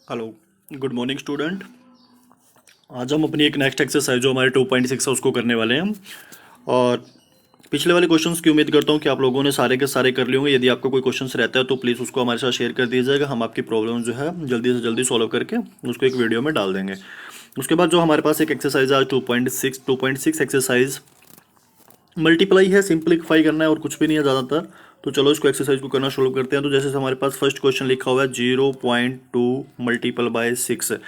Hello. Good morning student. आज हम अपनी एक नेक्स्ट एक्सरसाइज जो हमारे 2.6 है उसको करने वाले हैं। और पिछले वाले क्वेश्चंस की उम्मीद करता हूँ कि आप लोगों ने सारे के सारे कर लिए होंगे। यदि आपका कोई क्वेश्चंस रहता है तो प्लीज़ उसको हमारे साथ शेयर कर दीजिएगा। हम आपकी प्रॉब्लम जो है जल्दी से जल्दी सॉल्व करके उसको एक वीडियो में डाल देंगे। उसके बाद जो हमारे पास एक एक्सरसाइज है आज 2.6 एक्सरसाइज मल्टीप्लाई है, सिंप्लीफाई करना है और कुछ भी नहीं है ज़्यादातर। तो चलो इसको एक्सरसाइज को करना शुरू करते हैं। तो जैसे हमारे पास फर्स्ट क्वेश्चन लिखा हुआ है 0.2 मल्टीपल बाय 6।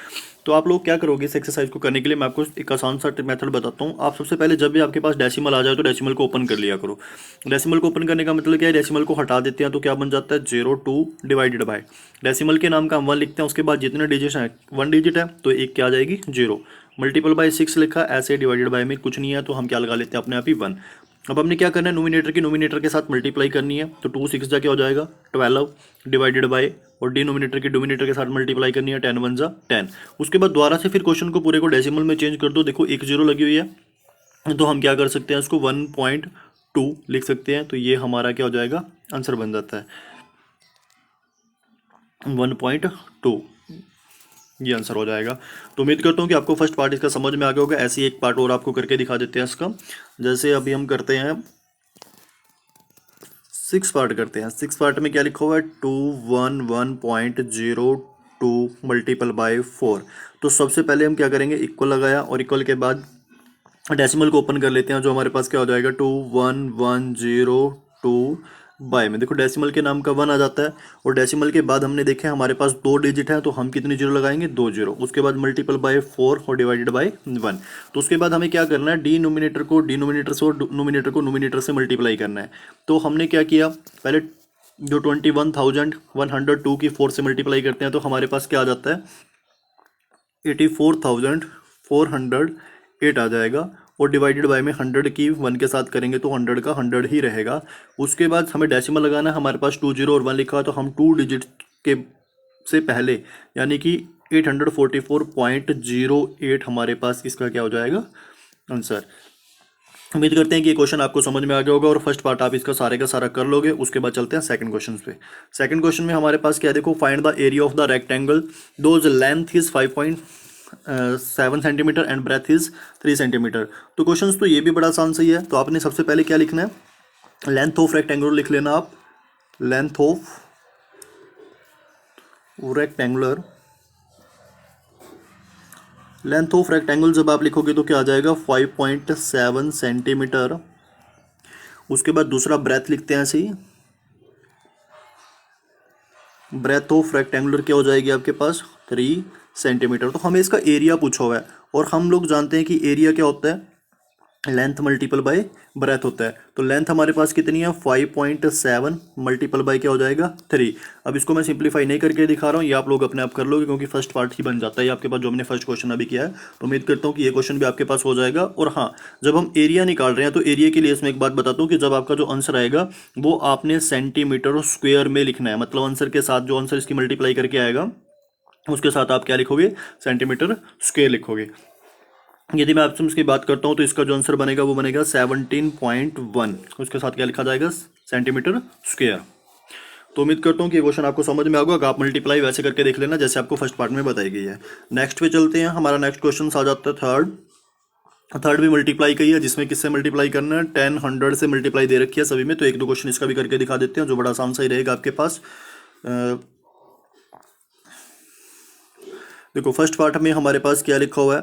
तो आप लोग क्या करोगे इस एक्सरसाइज को करने के लिए, मैं आपको एक आसान सा मेथड बताता हूँ। आप सबसे पहले जब भी आपके पास डेसिमल आ जाए तो डेसिमल को ओपन कर लिया करो। डेसिमल को ओपन करने का मतलब क्या है, डेसिमल को हटा देते हैं तो क्या बन जाता है 0.2 डिवाइडेड बाय डेसिमल के नाम का हम 1 लिखते हैं। उसके बाद जितने डिजिट हैं 1 डिजिट है तो एक क्या आ जाएगी 0। मल्टीपल बाय 6 लिखा, ऐसे डिवाइडेड बाय में कुछ नहीं है तो हम क्या लगा लेते हैं अपने आप ही 1। अब हमने क्या करना है, नोमिनेटर की नोमिनेटर के साथ मल्टीप्लाई करनी है। तो 2 6 जा क्या हो जाएगा 12 डिवाइडेड बाय, और डिनोमिनेटर की डोमिनेटर के साथ मल्टीप्लाई करनी है 10 1 जा 10। उसके बाद दोबारा से फिर क्वेश्चन को पूरे को डेसिमल में चेंज कर दो। देखो एक जीरो लगी हुई है तो हम क्या कर सकते हैं, इसको 1.2 लिख सकते हैं। तो ये हमारा क्या हो जाएगा, आंसर बन जाता है 1.2। ये आंसर हो जाएगा। तो उम्मीद करता हूँ कि आपको फर्स्ट पार्ट इसका समझ में आ गया होगा। ऐसे ही एक पार्ट और आपको करके दिखा देते हैं इसका। जैसे अभी हम करते हैं 6 पार्ट करते हैं। 6 पार्ट में क्या लिखा हुआ है 211.02 मल्टीपल बाय 4। तो सबसे पहले हम क्या करेंगे, इक्वल लगाया और इक्वल के बाद डेसिमल को ओपन कर लेते हैं। जो हमारे पास क्या हो जाएगा 21102 बाय में देखो डेसिमल के नाम का 1 आ जाता है। और डेसिमल के बाद हमने देखे हमारे पास 2 डिजिट है तो हम कितनी जीरो लगाएंगे 2 जीरो। उसके बाद मल्टीपल बाय 4 और डिवाइडेड बाय 1। तो उसके बाद हमें क्या करना है, डिनोमिनेटर को डिनोमिनेटर से और नोमिनेटर को नोमिनेटर से मल्टीप्लाई करना है। तो हमने क्या किया, पहले जो 21,102 की 4 से मल्टीप्लाई करते हैं तो हमारे पास क्या आ जाता है 84,408 आ जाएगा। और डिवाइडेड बाय में 100 की 1 के साथ करेंगे तो 100 का 100 ही रहेगा। उसके बाद हमें डेसिमल लगाना है। हमारे पास 2 जीरो और 1 लिखा है तो हम 2 डिजिट के से पहले यानी कि 844.08 हमारे पास इसका क्या हो जाएगा आंसर। उम्मीद करते हैं कि ये क्वेश्चन आपको समझ में आ गया होगा और फर्स्ट पार्ट आप इसका सारे का सारा कर लोगे। उसके बाद चलते हैं सेकंड क्वेश्चन पे। सेकंड क्वेश्चन में हमारे पास क्या है, देखो find the area of the rectangle whose length is 5.7 centimetre and breadth is 3 centimetre. तो क्वेश्चन तो ये भी बड़ा आसान सही है। तो आपने सबसे पहले क्या लिखना है, लेंथ ऑफ रेक्टेंगुलर लिख लेना आप। Length of rectangular, length of rectangle जब आप लिखोगे तो क्या आ जाएगा 5.7 सेंटीमीटर। उसके बाद दूसरा ब्रेथ लिखते हैं ऐसे ही, ब्रेथ ऑफ रेक्टेंगुलर क्या हो जाएगी आपके पास 3 सेंटीमीटर। तो हमें इसका एरिया पूछा हुआ है और हम लोग जानते हैं कि एरिया क्या होता है, लेंथ मल्टीपल बाय ब्रेथ होता है। तो लेंथ हमारे पास कितनी है 5.7 मल्टीपल बाय क्या हो जाएगा 3। अब इसको मैं सिंप्लीफाई नहीं करके दिखा रहा हूँ, ये आप लोग अपने आप कर लोगे क्योंकि फर्स्ट पार्ट ही बन जाता है आपके पास जो हमने फर्स्ट क्वेश्चन अभी किया है। तो उम्मीद करता हूँ कि ये क्वेश्चन भी आपके पास हो जाएगा। और हाँ, जब हम एरिया निकाल रहे हैं तो एरिया के लिए इसमें एक बात बताता हूँ कि जब आपका जो आंसर आएगा वो आपने सेंटीमीटर स्क्वेयर में लिखना है। मतलब आंसर के साथ जो आंसर इसकी मल्टीप्लाई करके आएगा उसके साथ आप क्या लिखोगे, सेंटीमीटर स्क्वेयर लिखोगे। यदि मैं आपसे इसकी बात करता हूँ तो इसका जो आंसर बनेगा वो बनेगा 17.1। उसके साथ क्या लिखा जाएगा सेंटीमीटर स्क्वेयर। तो उम्मीद करता हूँ कि ये क्वेश्चन आपको समझ में आएगा। आप मल्टीप्लाई वैसे करके देख लेना जैसे आपको फर्स्ट पार्ट में बताई गई है। नेक्स्ट पे चलते हैं। हमारा नेक्स्ट क्वेश्चन आ जाता है थर्ड। थर्ड भी मल्टीप्लाई का ही है, जिसमें किससे मल्टीप्लाई करना है 10 100 से मल्टीप्लाई दे रखी है सभी में। तो एक दो क्वेश्चन इसका भी करके दिखा देते हैं जो बड़ा आसान सही रहेगा आपके पास। देखो फर्स्ट पार्ट में हमारे पास क्या लिखा हुआ है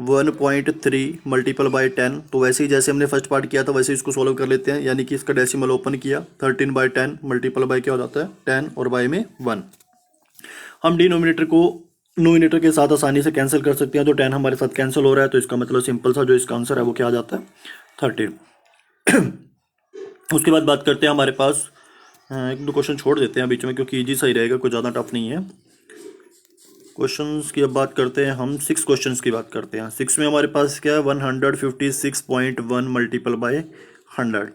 1.3 मल्टीपल बाय 10। तो वैसे ही जैसे हमने फर्स्ट पार्ट किया था वैसे ही इसको सॉल्व कर लेते हैं। यानी कि इसका डेसिमल ओपन किया 13/10 मल्टीपल बाय क्या हो जाता है 10 और बाय में 1। हम डिनोमिनेटर को नोमिनेटर के साथ आसानी से कैंसिल कर सकते हैं। तो 10 हमारे साथ कैंसिल हो रहा है तो इसका मतलब सिंपल सा जो इसका आंसर है वो क्या आ जाता है 13। उसके बाद बात करते हैं हमारे पास एक दो क्वेश्चन छोड़ देते हैं बीच में क्योंकि इजी सही रहेगा, कोई ज़्यादा टफ नहीं है। क्वेश्चंस की अब बात करते हैं हम 6 क्वेश्चंस की बात करते हैं। 6 में हमारे पास क्या है 156.1 मल्टीपल बाय 100।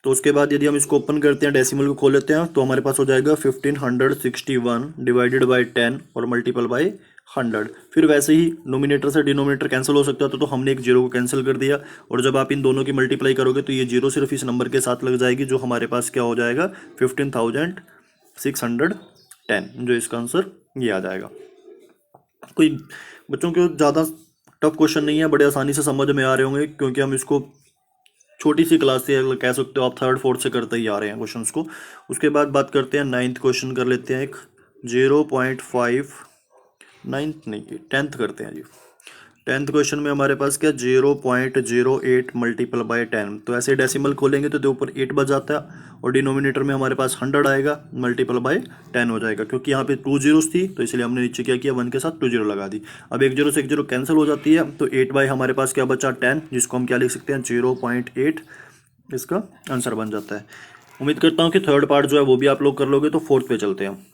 तो उसके बाद यदि हम इसको ओपन करते हैं डेसिमल को खोल लेते हैं तो हमारे पास हो जाएगा 1561 डिवाइडेड बाय 10 और मल्टीपल बाय 100। फिर वैसे ही नोमिनेटर से डिनोमिनेटर कैंसिल हो सकता था तो हमने एक जीरो को कैंसिल कर दिया। और जब आप इन दोनों की मल्टीप्लाई करोगे तो ये जीरो सिर्फ इस नंबर के साथ लग जाएगी जो हमारे पास क्या हो जाएगा 15,610, जो इसका आंसर ये आ जाएगा। कोई बच्चों को ज़्यादा टफ क्वेश्चन नहीं है, बड़े आसानी से समझ में आ रहे होंगे, क्योंकि हम इसको छोटी सी क्लास से कह सकते हो आप, थर्ड फोर्थ से करते ही आ रहे हैं क्वेश्चंस को। उसके बाद बात करते हैं नाइन्थ क्वेश्चन कर लेते हैं एक। 0.5, नाइन्थ नहीं, टेंथ करते हैं जी। टेंथ क्वेश्चन में हमारे पास क्या, 0.08 मल्टीपल बाय 10। तो ऐसे डेसिमल खोलेंगे तो ऊपर 8 बच जाता है, और डिनोमिनेटर में हमारे पास 100 आएगा, मल्टीपल बाय 10 हो जाएगा। क्योंकि यहाँ पे 2 जीरोस थी तो इसलिए हमने नीचे क्या किया, 1 के साथ 2 जीरो लगा दी। अब 1 जीरो से 1 जीरो कैंसिल हो जाती है, तो 8 बाय हमारे पास क्या बचा, 10, जिसको हम क्या लिख सकते हैं, 0.8 इसका आंसर बन जाता है। उम्मीद करता हूँ कि थर्ड पार्ट जो है वो भी आप लोग कर लोगे। तो फोर्थ पे चलते हैं।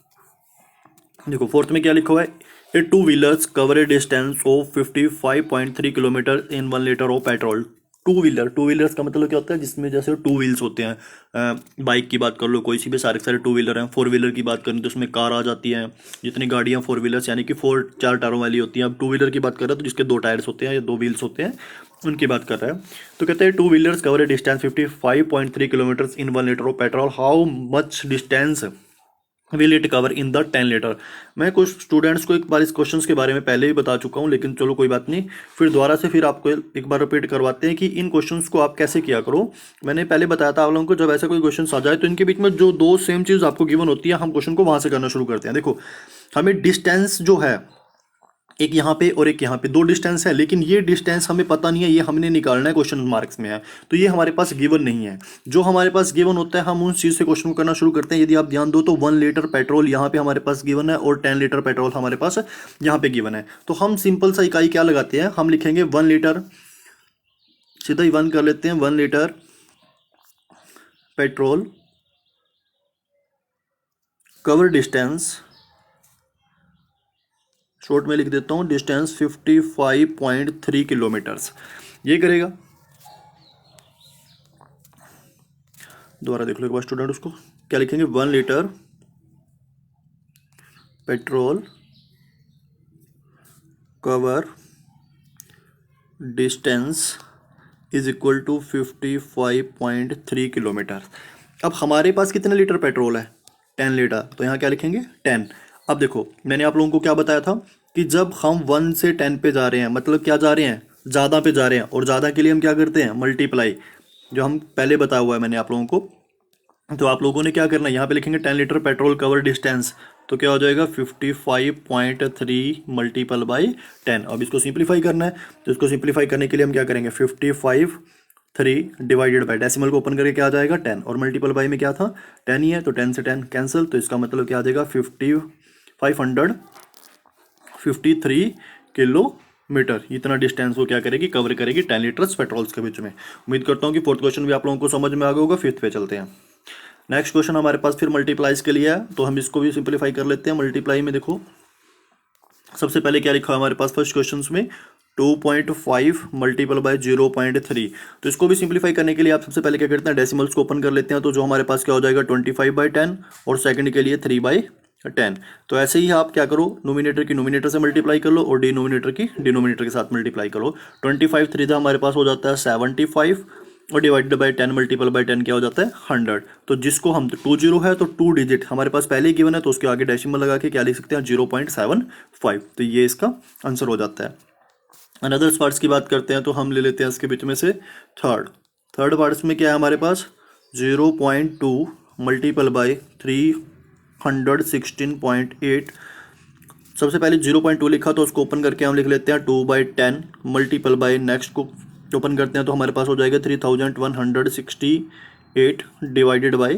देखो फोर्थ में क्या लिखा हुआ है, a two wheelers cover a distance of 55.3 kilometre in 1 litre of petrol. Two wheeler, two wheelers का मतलब क्या होता है, जिसमें जैसे टू व्हील्स होते हैं। बाइक की बात कर लो, कोई सी भी, सारे सारे टू व्हीलर हैं। फोर व्हीलर की बात करें तो उसमें कार आ जाती है। जितनी गाड़ियाँ फोर व्हीलर्स यानी कि 4 टायरों वाली होती हैं। अब टू व्हीलर की बात कर रहे हैं तो जिसके 2 टायर्स होते हैं या 2 व्हील्स होते हैं, उनकी बात कर रहा है। तो कहते हैं to wheelers cover a distance 55.3 kilometre in 1 litre of petrol, how much distance will it cover in the 10 litre. मैं कुछ स्टूडेंट्स को एक बार इस क्वेश्चंस के बारे में पहले ही बता चुका हूं, लेकिन चलो कोई बात नहीं, फिर दोबारा से फिर आपको एक बार रिपीट करवाते हैं कि इन क्वेश्चंस को आप कैसे किया करो। मैंने पहले बताया था आप लोगों को, जब ऐसा कोई क्वेश्चन आ जाए तो इनके बीच में जो 2 सेम चीज़ आपको गिवन होती है, हम क्वेश्चन को वहां से करना शुरू करते हैं। देखो हमें डिस्टेंस जो है, एक यहाँ पे और एक यहाँ पे, 2 डिस्टेंस है, लेकिन ये डिस्टेंस हमें पता नहीं है, ये हमने निकालना है, क्वेश्चन मार्क्स में है। तो ये हमारे पास गिवन नहीं है। जो हमारे पास गिवन होता है हम उस चीज़ से क्वेश्चन को करना शुरू करते हैं। यदि आप ध्यान दो तो 1 लीटर पेट्रोल यहाँ पे हमारे पास गिवन है, और 10 लीटर पेट्रोल हमारे पास यहाँ पे गिवन है। तो हम सिंपल सा इकाई क्या लगाते हैं, हम लिखेंगे 1 लीटर, सीधा ही 1 कर लेते हैं, 1 litre petrol cover distance, short में लिख देता हूँ डिस्टेंस 55.3 किलोमीटर्स, ये करेगा। दोबारा देख लो एक बार स्टूडेंट, उसको क्या लिखेंगे, 1 litre petrol cover distance is equal to 55.3 kilometre. अब हमारे पास कितने लीटर पेट्रोल है, 10 लीटर, तो यहाँ क्या लिखेंगे, 10। अब देखो मैंने आप लोगों को क्या बताया था कि जब हम 1 से 10 पे जा रहे हैं, मतलब क्या जा रहे हैं, ज़्यादा पे जा रहे हैं, और ज़्यादा के लिए हम क्या करते हैं, मल्टीप्लाई, जो हम पहले बताया हुआ है मैंने आप लोगों को। तो आप लोगों ने क्या करना है, यहाँ पे लिखेंगे 10 लीटर पेट्रोल कवर डिस्टेंस, तो क्या हो जाएगा 55.3 मल्टीपल बाई 10। अब इसको सिंप्लीफाई करना है, तो इसको सिंप्लीफाई करने के लिए हम क्या करेंगे, 55.3 डिवाइडेड बाई, डेसिमल को ओपन करके क्या आ जाएगा 10, और मल्टीपल बाई में क्या था 10 ही है, तो 10 से 10 कैंसिल, तो इसका मतलब क्या आ जाएगा 553 किलोमीटर। इतना डिस्टेंस वो क्या करेगी, कवर करेगी 10 लीटर्स पेट्रोल्स के बीच में। उम्मीद करता हूँ कि फोर्थ क्वेश्चन भी आप लोगों को समझ में आ गया होगा। फिफ्थ पे चलते हैं। नेक्स्ट क्वेश्चन हमारे पास फिर मल्टीप्लाइज के लिए है, तो हम इसको भी सिंप्लीफाई कर लेते हैं। मल्टीप्लाई में देखो सबसे पहले क्या लिखा है हमारे पास फर्स्ट क्वेश्चन में, 2.5 मल्टीपल बाय 0.3। तो इसको भी सिंप्लीफाई करने के लिए आप सबसे पहले क्या करते हैं, डेसिमल्स को ओपन कर लेते हैं। तो जो हमारे पास क्या हो जाएगा 25/10, और सेकंड के लिए 3/10। तो ऐसे ही आप क्या करो, नोमिनेटर की नोमिनेटर से मल्टीप्लाई कर लो, और डिनोमिनेटर की डिनोमिनेटर के साथ मल्टीप्लाई करो। 25 3 हमारे पास हो जाता है 75, और डिवाइडेड बाय 10 मल्टीपल बाय 10 क्या हो जाता है 100। तो जिसको हम 20 है, तो 2 डिजिट हमारे पास पहले ही गिवन है, तो उसके आगे डेसिमल लगा के क्या लिख सकते हैं 0.75। तो ये इसका आंसर हो जाता है। अनदर पार्ट्स की बात करते हैं, तो हम ले लेते हैं इसके बीच में से थर्ड पार्ट्स में क्या है हमारे पास, 0.2 मल्टीपल बाय 316.8। सबसे पहले 0.2 लिखा, तो उसको ओपन करके हम लिख लेते हैं 2/10 मल्टीपल बाय, नेक्स्ट को ओपन करते हैं तो हमारे पास हो जाएगा 3168 डिवाइडेड बाय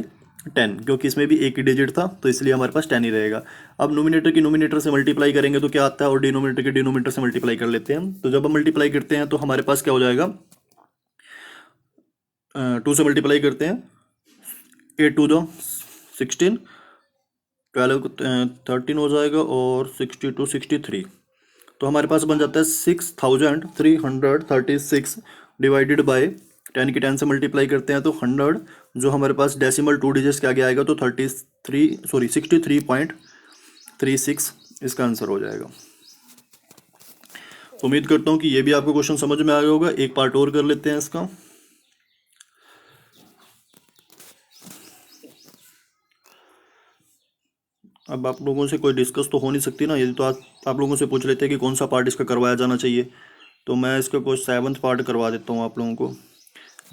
10, क्योंकि इसमें भी एक ही डिजिट था तो इसलिए हमारे पास 10 ही रहेगा। अब नोमिनेटर की नोमिनेटर से मल्टीप्लाई करेंगे तो क्या आता है, और डिनोमिनेटर की डिनोमिनेटर से मल्टीप्लाई कर लेते हैं। तो जब हम मल्टीप्लाई करते हैं तो हमारे पास क्या हो जाएगा, 2 से मल्टीप्लाई करते हैं, 8 2 जो 16, 12 13 हो जाएगा, और 62 63। तो हमारे पास बन जाता है 6336 डिवाइडेड बाय 10 की 10 से मल्टीप्लाई करते हैं तो 100, जो हमारे पास डेसिमल 2 डिजिट्स के आगे आएगा तो 63.36 इसका आंसर हो जाएगा। उम्मीद करता हूँ कि ये भी आपको क्वेश्चन समझ में आ गया होगा। एक पार्ट और कर लेते हैं इसका। अब आप लोगों से कोई डिस्कस तो हो नहीं सकती ना, यदि तो आप लोगों से पूछ लेते हैं कि कौन सा पार्ट इसका करवाया जाना चाहिए, तो मैं इसका कोई 7वां पार्ट करवा देता हूँ आप लोगों को।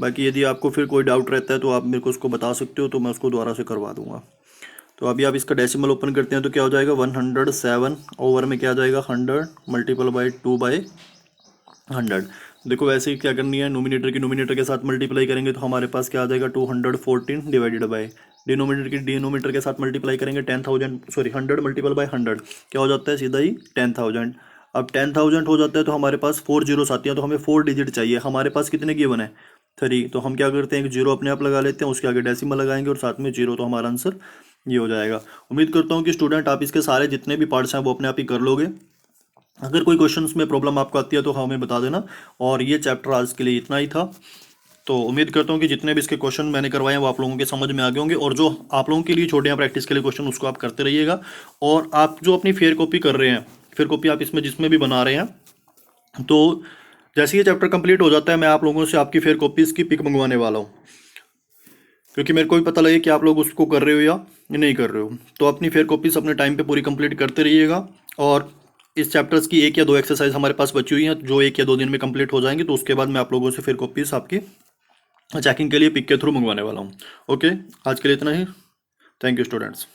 बाकी यदि आपको फिर कोई डाउट रहता है तो आप मेरे को उसको बता सकते हो, तो मैं उसको दोबारा से करवा दूंगा। तो अभी आप इसका डेसिमल ओपन करते हैं तो क्या हो जाएगा 107 ओवर में क्या आ जाएगा 100 मल्टीपल बाई 2/100। देखो वैसे ही क्या करनी है, नोमिनेटर की नोमिनेटर के साथ मल्टीप्लाई करेंगे तो हमारे पास क्या आ जाएगा 214 डिवाइडेड बाई डिनोमिनेटर की डिनोमिनेटर के साथ मल्टीप्लाई करेंगे 10,000 सॉरी 100 मल्टीपल बाई 100 क्या हो जाता है सीधा ही 10,000। अब 10,000 हो जाता है तो हमारे पास 4 जीरोस आती हैं, तो हमें 4 डिजिट चाहिए। हमारे पास कितने गिवन है 3, तो हम क्या करते हैं एक जीरो अपने आप लगा लेते हैं, उसके आगे डेसिमल लगाएंगे और साथ में जीरो, तो हमारा आंसर ये हो जाएगा। उम्मीद करता हूँ कि स्टूडेंट आप इसके सारे जितने भी पार्ट्स हैं वो अपने आप ही कर लोगे। अगर कोई क्वेश्चंस में प्रॉब्लम आपको आती है तो हमें बता देना। और ये चैप्टर आज के लिए इतना ही था। तो उम्मीद करता हूँ कि जितने भी इसके क्वेश्चन मैंने करवाए हैं वो आप लोगों के समझ में आ गए होंगे, और जो आप लोगों के लिए छोटे हैं प्रैक्टिस के लिए क्वेश्चन उसको आप करते रहिएगा। और आप जो अपनी फेयर कॉपी कर रहे हैं, फेयर कॉपी आप इसमें जिसमें भी बना रहे हैं, तो जैसे ये चैप्टर कंप्लीट हो जाता है मैं आप लोगों से आपकी फेयर कॉपीज़ की पिक मंगवाने वाला हूँ, क्योंकि मेरे को भी पता लगे कि आप लोग उसको कर रहे हो या नहीं कर रहे हो। तो अपनी फेयर कॉपीज अपने टाइम पे पूरी कंप्लीट करते रहिएगा। और इस चैप्टर्स की 1 या 2 एक्सरसाइज हमारे पास बची हुई हैं जो 1 या 2 दिन में कंप्लीट हो जाएंगे, तो उसके बाद मैं आप लोगों से फेयर कॉपीज आपकी चेकिंग के लिए पिक के थ्रू मंगवाने वाला हूँ। ओके, आज के लिए इतना ही। Thank you students.